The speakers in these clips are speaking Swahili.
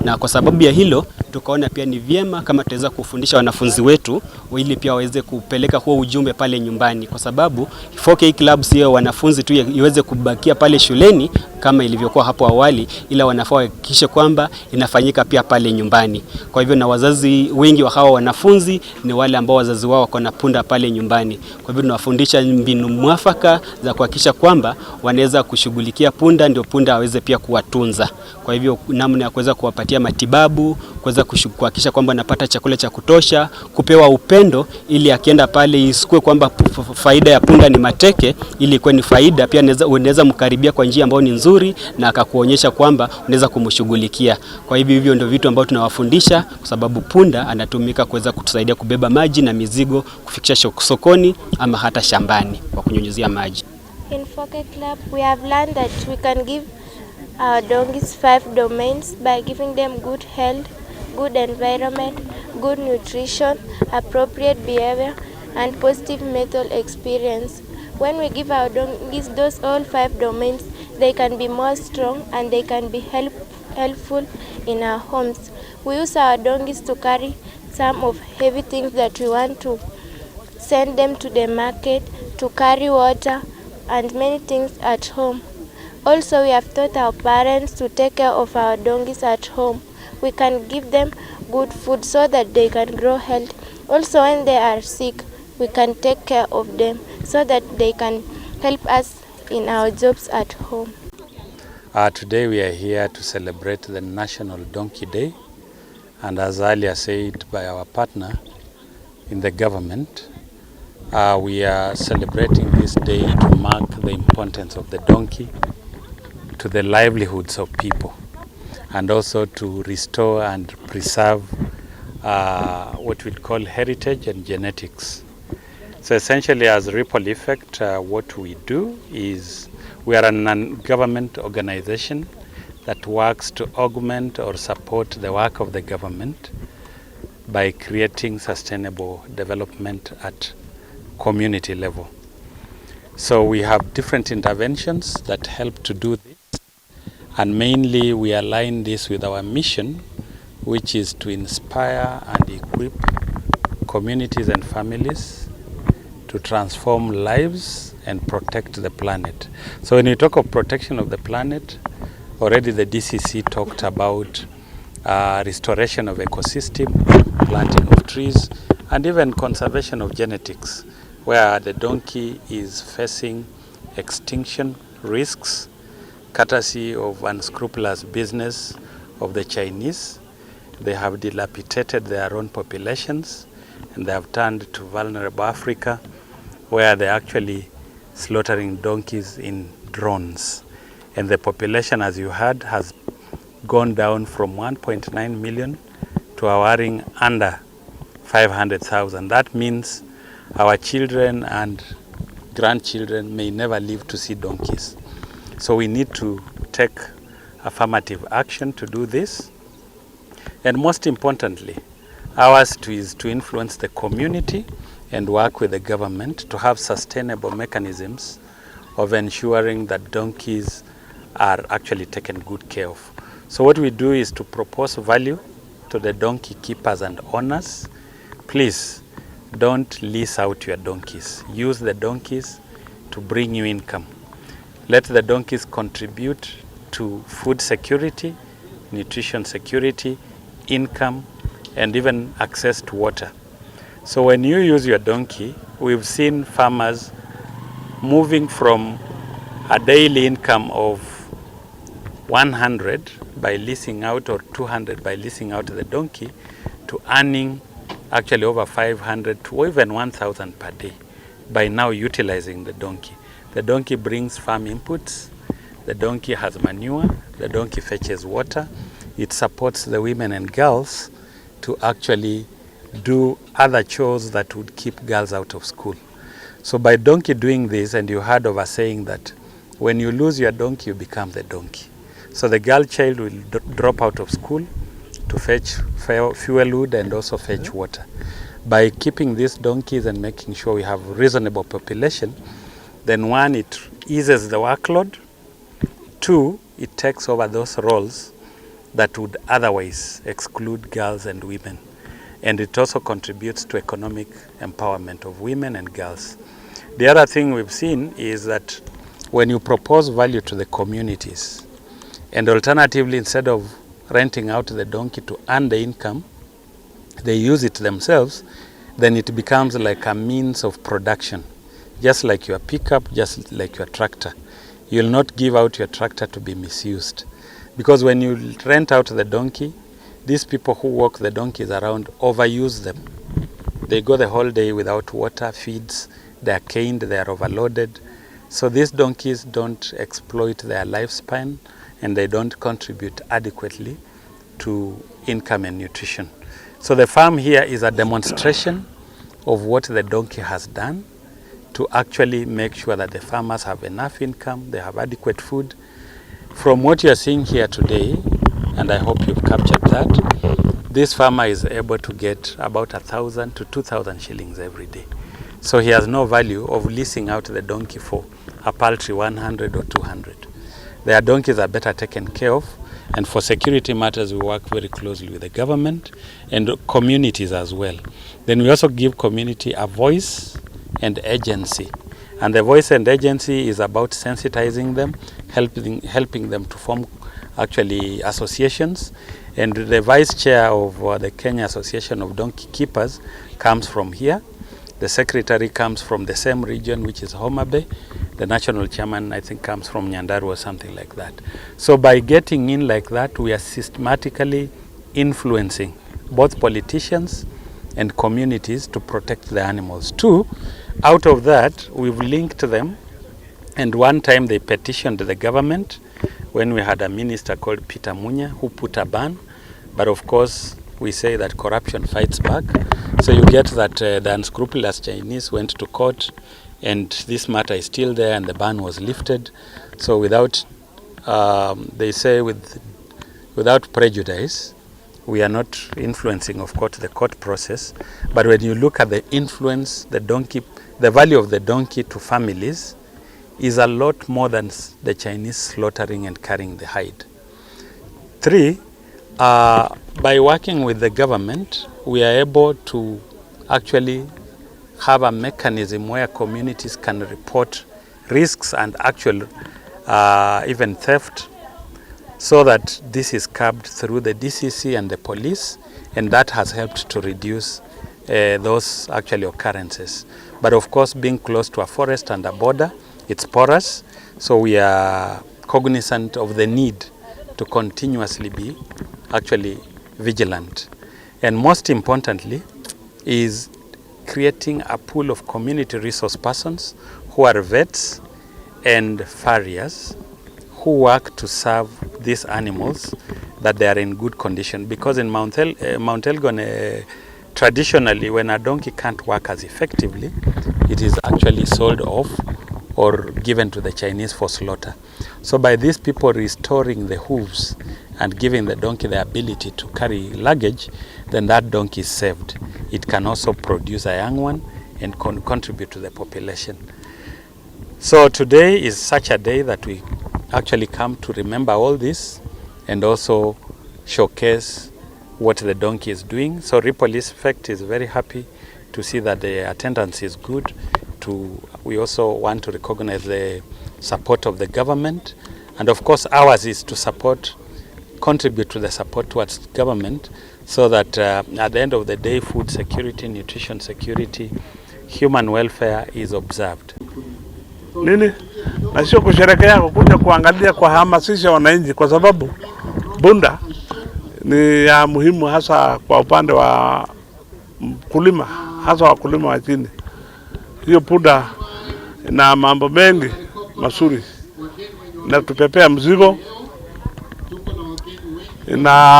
na kwa sababu ya hilo tukaona pia ni vyema kama tutaweza kufundisha wanafunzi wetu ili pia waweze kupeleka huo ujumbe pale nyumbani, kwa sababu 4K Club sio wanafunzi tu iweze kubakia pale shuleni kama ilivyokuwa hapo awali, ila wanafaa kuhakikisha kwamba inafanyika pia pale nyumbani. Kwa hivyo na wazazi wengi wa hawa wanafunzi ni wale ambao wazazi wao wako na punda pale nyumbani. Kwa hivyo tunawafundisha mbinu mwafaka za kuhakikisha kwamba wanaweza kushughulikia punda, ndio punda aweze pia kuwatunza. Kwa hivyo namna ya kuweza kuwapatia matibabu, kuweza kuhakikisha kwamba anapata chakula cha kutosha, kupewa upendo ili akienda pale isikue kwamba faida ya punda ni mateke, ili kuwe ni faida pia unaweza mkaribia kwa njia ambayo ni nzuri na akakuonyesha kwamba unaweza kumshughulikia. Kwa hivyo ndio vitu ambavyo tunawafundisha, kwa sababu punda anatumika kuweza kutusaidia kubeba maji na mizigo kufikisha sokoni ama hata shambani kwa kunyunyizia maji. In 4K Club we have learned that we can give our donkeys 5 domains by giving them good health, good environment, good nutrition, appropriate behavior and positive mental experience. When we give our donkeys those all 5 domains, they can be more strong and they can be helpful in our homes. We use our donkeys to carry some of heavy things that we want to send them to the market, to carry water and many things at home. Also, we have taught our parents to take care of our donkeys at home. We can give them good food so that they can grow healthy. Also, when they are sick, we can take care of them so that they can help us in our jobs at home. Today we are here to celebrate the National Donkey Day, and as earlier said by our partner in the government, we are celebrating this day to mark the importance of the donkey to the livelihoods of people, and also to restore and preserve what we call heritage and genetics. So essentially, as a ripple effect, what we do is we are a non-government organization that works to augment or support the work of the government by creating sustainable development at community level. So we have different interventions that help to do this, and mainly we align this with our mission, which is to inspire and equip communities and families to transform lives and protect the planet. So when you talk of protection of the planet, already the DCC talked about restoration of ecosystem, planting of trees, and even conservation of genetics, where the donkey is facing extinction risks courtesy of unscrupulous business of the Chinese. They have dilapidated their own populations, and they have turned to vulnerable Africa, where they're actually slaughtering donkeys in drones. And the population, as you heard, has gone down from 1.9 million to hovering under 500,000. That means our children and grandchildren may never live to see donkeys. So we need to take affirmative action to do this. And most importantly, ours is to influence the community and work with the government to have sustainable mechanisms of ensuring that donkeys are actually taken good care of. So what we do is to propose value to the donkey keepers and owners. Please don't lease out your donkeys. Use the donkeys to bring you income. Let the donkeys contribute to food security, nutrition security, income, and even access to water. So when you use your donkey, we've seen farmers moving from a daily income of 100 by leasing out or 200 by leasing out the donkey to earning actually over 500 to even 1,000 per day by now utilizing the donkey. The donkey brings farm inputs, the donkey has manure, the donkey fetches water, it supports the women and girls to actually do other chores that would keep girls out of school. So by donkey doing this, and you heard of us saying that when you lose your donkey, you become the donkey. So the girl child will drop out of school to fetch fuel wood and also fetch water. By keeping these donkeys and making sure we have reasonable population, then one, it eases the workload. Two, it takes over those roles that would otherwise exclude girls and women. And it also contributes to economic empowerment of women and girls. The other thing we've seen is that when you propose value to the communities, and alternatively, instead of renting out the donkey to earn the income, they use it themselves, then it becomes like a means of production, just like your pickup, just like your tractor. You'll not give out your tractor to be misused. Because when you rent out the donkey, these people who walk the donkeys around overuse them. They go the whole day without water, feeds, they are caned, they are overloaded. So these donkeys don't exploit their lifespan and they don't contribute adequately to income and nutrition. So the farm here is a demonstration of what the donkey has done to actually make sure that the farmers have enough income, they have adequate food. From what you are seeing here today, and I hope you've captured that, this farmer is able to get about 1,000 to 2,000 shillings every day. So he has no value of leasing out the donkey for a paltry 100 or 200. Their donkeys are better taken care of, and for security matters we work very closely with the government and communities as well. Then we also give community a voice and agency. And the voice and agency is about sensitizing them, helping them to form actually associations. And the vice chair of the Kenya Association of Donkey Keepers comes from here. The secretary comes from the same region, which is Homa Bay. The national chairman, I think, comes from Nyandarua or something like that. So by getting in like that, we are systematically influencing both politicians and communities to protect the animals. Two, out of that, we've linked them, and one time they petitioned the government when we had a minister called Peter Munya who put a ban, but of course we say that corruption fights back. So you get that the unscrupulous Chinese went to court, and this matter is still there, and the ban was lifted. So without, they say without prejudice, we are not influencing, of course, the court process. But when you look at the influence, the value of the donkey to families is a lot more than the Chinese slaughtering and carrying the hide. Three, by working with the government, we are able to actually have a mechanism where communities can report risks and actual even theft, so that this is curbed through the DCC and the police, and that has helped to reduce those actually occurrences. But of course, being close to a forest and a border, it's porous, so we are cognizant of the need to continuously be actually vigilant. And most importantly is creating a pool of community resource persons who are vets and farriers who work to serve these animals, that they are in good condition. Because in Mount Elgon, traditionally, when a donkey can't work as effectively, it is actually sold off or given to the Chinese for slaughter. So by these people restoring the hooves and giving the donkey the ability to carry luggage, then that donkey is saved. It can also produce a young one and contribute to the population. So today is such a day that we actually come to remember all this and also showcase what the donkey is doing. So Police Effect is very happy to see that the attendance is good. We also want to recognize the support of the government, and of course ours is to contribute to the support towards government, so that at the end of the day, food security, nutrition security, human welfare is observed. Nini? Na sio kusherehekea, kukuja kuangalia, kuhamasisha wananchi, kwa sababu Punda ni ya muhimu hasa kwa upande wa kulima, hasa wakulima wa chini. Hiyo Punda ina mambo mengi mazuri, na tupepea mzigo, inasaidia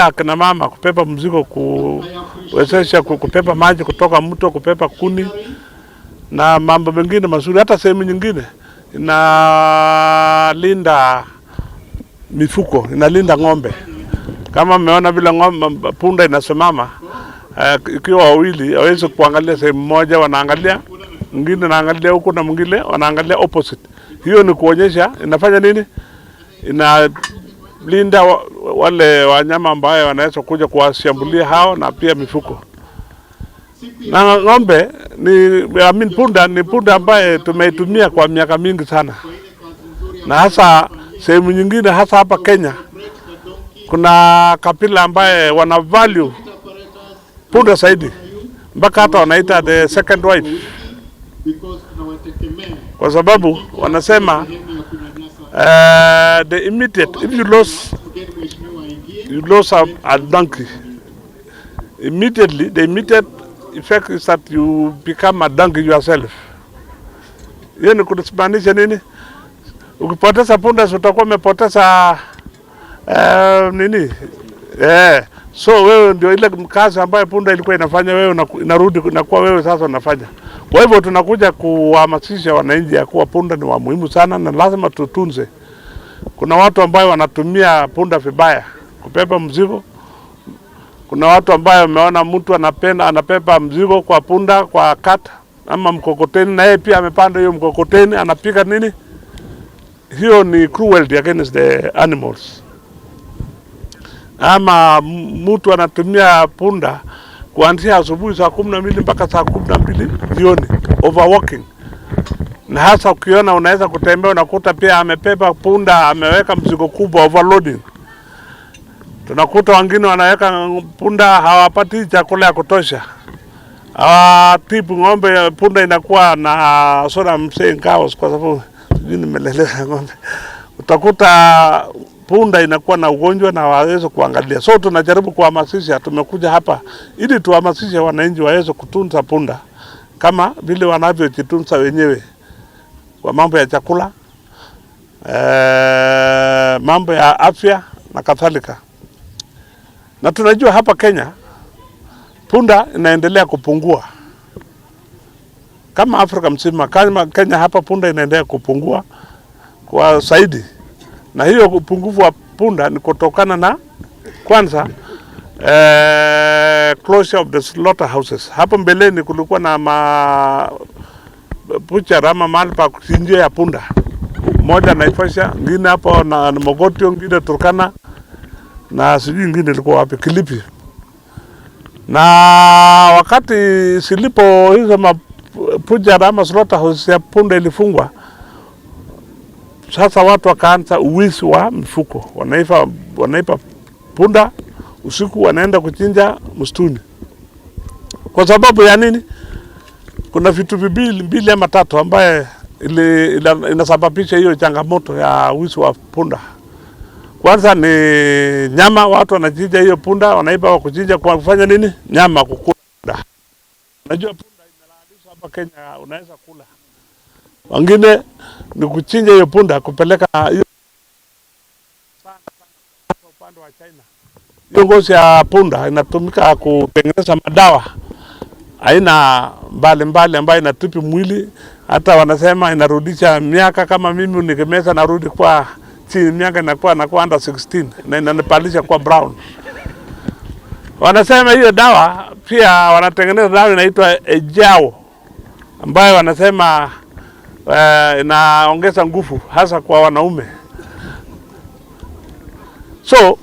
akina mama kupepa mzigo, kuwezesha kupepa maji kutoka mto, kupepa kuni na mambo mengine mazuri. Hata sehemu nyingine inalinda mifuko, inalinda ng'ombe. Kama mmeona vile ng'ombe Punda inasimama, ikiwa wawili hawezi kuangalia sehemu moja, wanaangalia mwingine, naangalia huko na mwingine wanaangalia opposite. Hiyo ni kuonyesha inafanya nini? inalinda wale wanyama ambao wanaweza kuja kuwashambulia hao na pia mifugo. Na ng'ombe punda ni punda ambaye tumeitumia kwa miaka mingi sana. Na hasa sehemu nyingine, hasa hapa Kenya, kuna kabila ambaye wana value punda zaidi, mpaka hata wanaita the second wife, kwa sababu wanasema the immediate, if you lose a donkey, immediately the immediate effect is that you become a donkey yourself. Hiyo ni kusimaanisha nini? Ukipoteza punda utakuwa umepoteza so wewe ndio ile kazi ambayo punda ilikuwa inafanya, wewe inarudi inakuwa wewe sasa unafanya. Kwa hivyo tunakuja kuhamasisha wananchi ya kuwa punda ni wa muhimu sana na lazima tutunze. Kuna watu ambao wanatumia punda vibaya kubeba mzigo. Kuna watu ambao wameona mtu anabeba mzigo kwa punda kwa kata ama mkokoteni, na yeye pia amepanda hiyo mkokoteni anapiga nini. Hiyo ni cruelty against the animals. Ama mtu anatumia punda kuanzia asubuhi saa 12 mpaka saa 12 jioni, overworking. Na hasa ukiona unaweza kutembea unakuta pia amebeba punda, ameweka mzigo kubwa, overloading. Tunakuta wengine wanaweka punda hawapati chakula ya kutosha. Tipu ng'ombe, punda inakuwa na sort of saying chaos, kwa sababu nimelelea ng'ombe. Utakuta punda inakuwa na ugonjwa na waweze kuangalia. So tunajaribu kuhamasisha, tumekuja hapa ili tuhamasishe wananchi waweze kutunza punda kama vile wanavyojitunza wenyewe kwa mambo ya chakula, mambo ya afya na kadhalika. Na tunajua hapa Kenya punda inaendelea kupungua. Kama Afrika mzima, kama Kenya hapa punda inaendelea kupungua kwa zaidi. Na hiyo upungufu wa punda ni kutokana na kwanza closure of the slaughterhouses. Hapo mbeleni kulikuwa na butcher ama mahali pa kuchinjia ya punda. Moja Naivasha, ngine hapo na Mogotio, ngine Turkana, na sijui ngine ilikuwa wapi, Kilifi. Na wakati silipo hizo butcher ama slaughterhouses ya punda ilifungwa, sasa watu wakaanza uwizi wa mifugo. Wanaipa punda usiku, wanaenda kuchinja msituni. Kwa sababu ya nini? Kuna vitu mbili ama tatu ambaye inasababisha hiyo changamoto ya uwizi wa punda. Kwanza ni nyama, watu wanachinja hiyo punda, wanaipa wa kuchinja kwa kufanya nini? Nyama, kukula. Unajua punda imelaalishwa hapa Kenya, unaweza kula. Wengine ni kuchinja hiyo punda kupeleka hiyo sana upande wa China. Hiyo ngozi ya punda inatumika kutengeneza madawa aina mbalimbali ambayo inatupi mwili. Hata wanasema inarudisha miaka, kama mimi nikimeza narudi kwa chini miaka, inakuwa under 16 na inanipalisha kwa brown. Wanasema hiyo dawa pia wanatengeneza dawa inaitwa ejao ambayo wanasema inaongeza nguvu hasa kwa wanaume. So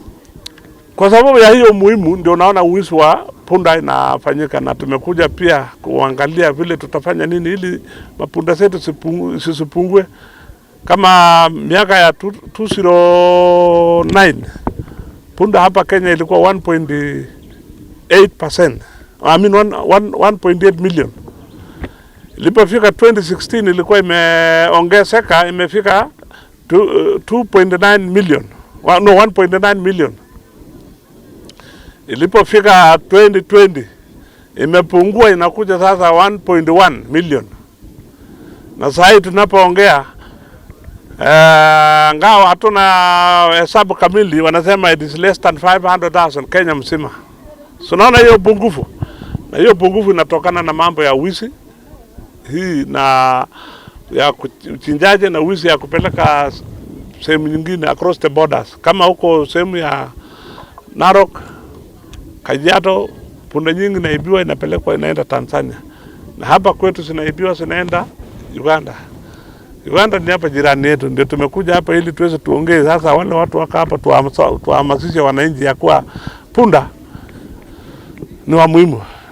kwa sababu ya hiyo muhimu ndio naona uwizi wa punda inafanyika, na tumekuja pia kuangalia vile tutafanya nini ili mapunda zetu sisipungue. Kama miaka ya 2009 punda hapa Kenya ilikuwa 1.8%. 1.8 million. Ilipofika 2016 ilikuwa imeongezeka, imefika 2.9 million. No, 1.9 million. Ilipofika 2020 imepungua, inakuja sasa 1.1 million. Na sasa tunapoongea ngao hatuna hesabu kamili, wanasema it is less than 500,000 Kenya mzima. So naona hiyo pungufu. Na hiyo pungufu inatokana na mambo ya wizi hii na ya uchinjaji na wizi ya kupeleka sehemu nyingine across the borders. Kama huko sehemu ya Narok, Kajiado, punda nyingi naibiwa inapelekwa inaenda Tanzania. Na hapa kwetu zinaibiwa zinaenda Uganda. Uganda ni hapa jirani yetu, ndio tumekuja hapa ili tuweze tuongee. Sasa wale watu waka hapa tuhamasishe wananchi ya kuwa punda ni wa muhimu.